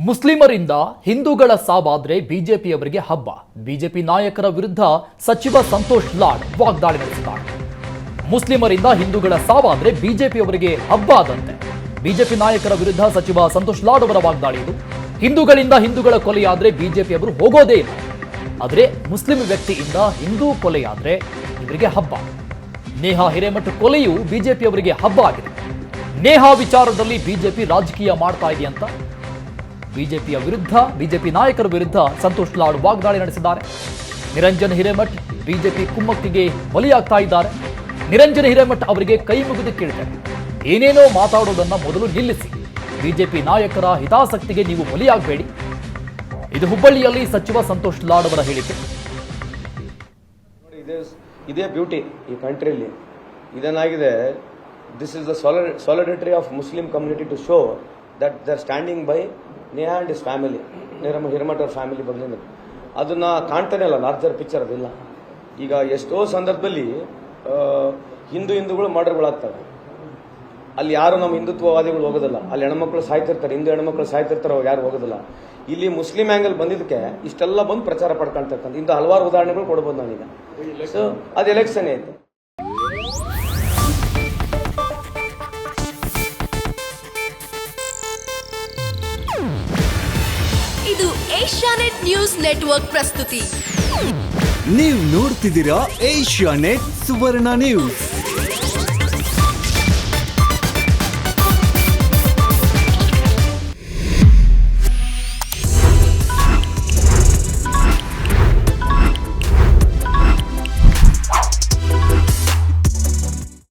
ಮುಸ್ಲಿಮರಿಂದ ಹಿಂದೂಗಳ ಸಾವಾದ್ರೆ ಬಿಜೆಪಿಯವರಿಗೆ ಹಬ್ಬ. ಬಿಜೆಪಿ ನಾಯಕರ ವಿರುದ್ಧ ಸಚಿವ ಸಂತೋಷ್ ಲಾಡ್ ವಾಗ್ದಾಳಿ ನಡೆಸಿದ್ದಾರೆ. ಮುಸ್ಲಿಮರಿಂದ ಹಿಂದೂಗಳ ಸಾವಾದ್ರೆ ಬಿಜೆಪಿಯವರಿಗೆ ಹಬ್ಬ ಆದಂತೆ. ಬಿಜೆಪಿ ನಾಯಕರ ವಿರುದ್ಧ ಸಚಿವ ಸಂತೋಷ್ ಲಾಡ್ ಅವರ ವಾಗ್ದಾಳಿ ಇದು. ಹಿಂದೂಗಳಿಂದ ಹಿಂದೂಗಳ ಕೊಲೆಯಾದ್ರೆ ಬಿಜೆಪಿಯವರು ಹೋಗೋದೇ ಇಲ್ಲ, ಆದರೆ ಮುಸ್ಲಿಂ ವ್ಯಕ್ತಿಯಿಂದ ಹಿಂದೂ ಕೊಲೆಯಾದ್ರೆ ಇವರಿಗೆ ಹಬ್ಬ. ನೇಹಾ ಹಿರೇಮಠ್ ಕೊಲೆಯು ಬಿಜೆಪಿಯವರಿಗೆ ಹಬ್ಬ ಆಗಿದೆ. ನೇಹಾ ವಿಚಾರದಲ್ಲಿ ಬಿಜೆಪಿ ರಾಜಕೀಯ ಮಾಡ್ತಾ ಇದೆ ಅಂತ ಬಿಜೆಪಿಯ ವಿರುದ್ಧ, ಬಿಜೆಪಿ ನಾಯಕರ ವಿರುದ್ಧ ಸಂತೋಷ್ ಲಾಡ್ ವಾಗ್ದಾಳಿ ನಡೆಸಿದ್ದಾರೆ. ನಿರಂಜನ್ ಹಿರೇಮಠ್ ಬಿಜೆಪಿ ಕುಮ್ಮಕ್ಕಿಗೆ ಬಲಿಯಾಗ್ತಾ ಇದ್ದಾರೆ. ನಿರಂಜನ್ ಹಿರೇಮಠ್ ಅವರಿಗೆ ಕೈ ಮುಗಿದು ಕೇಳ್ತಾರೆ, ಏನೇನೋ ಮಾತಾಡೋದನ್ನ ಮೊದಲು ನಿಲ್ಲಿಸಿ, ಬಿಜೆಪಿ ನಾಯಕರ ಹಿತಾಸಕ್ತಿಗೆ ನೀವು ಬಲಿಯಾಗಬೇಡಿ. ಇದು ಹುಬ್ಬಳ್ಳಿಯಲ್ಲಿ ಸಚಿವ ಸಂತೋಷ್ ಲಾಡ್ ಅವರ ಹೇಳಿಕೆ. ಇದೇ ಬ್ಯೂಟಿ ಈ ಕಂಟ್ರಿಯಲ್ಲಿ ಇದೇನಾಗಿದೆ. This is the solidarity of Muslim community to show that they are standing by Neha and his family, Hiremath ಅವ್ರ ಫ್ಯಾಮಿಲಿ ಬಗ್ಲಿಂದ ಅದನ್ನ ಕಾಣ್ತಾನೆ ಅಲ್ಲ, ಲಾರ್ಜರ್ ಪಿಕ್ಚರ್ ಅದಿಲ್ಲ. ಈಗ ಎಷ್ಟೋ ಸಂದರ್ಭದಲ್ಲಿ ಹಿಂದೂಗಳು ಮರ್ಡರ್ಗಳಾಗ್ತವೆ, ಅಲ್ಲಿ ಯಾರು ನಮ್ಮ ಹಿಂದುತ್ವವಾದಿಗಳು ಹೋಗೋದಿಲ್ಲ, ಅಲ್ಲಿ ಹೆಣ್ಮಕ್ಳು ಸಾಯ್ತಿರ್ತಾರೆ, ಹಿಂದೂ ಹೆಣ್ಮಕ್ಳು ಸಾಯ್ತಿರ್ತಾರೆ, ಅವಾಗ ಯಾರು ಹೋಗೋದಿಲ್ಲ. ಇಲ್ಲಿ ಮುಸ್ಲಿಂ ಆಂಗಲ್ ಬಂದಿದ್ದಕ್ಕೆ ಇಷ್ಟೆಲ್ಲ ಬಂದು ಪ್ರಚಾರ ಪಡ್ಕೊಳ್ತಕ್ಕಂಥ ಇಂಥ ಹಲವಾರು ಉದಾಹರಣೆಗಳು ಕೊಡ್ಬೋದು ನಾನೀಗ. ಸೊ ಅದು ಎಲೆಕ್ಷನ್ ಐತೆ. ಇದು ಏಷ್ಯಾನೆಟ್ ನ್ಯೂಸ್ ನೆಟ್ವರ್ಕ್ ಪ್ರಸ್ತುತಿ. ನೀವು ನೋಡ್ತಿದ್ದೀರಾ ಏಷ್ಯಾನೆಟ್ ಸುವರ್ಣ ನ್ಯೂಸ್.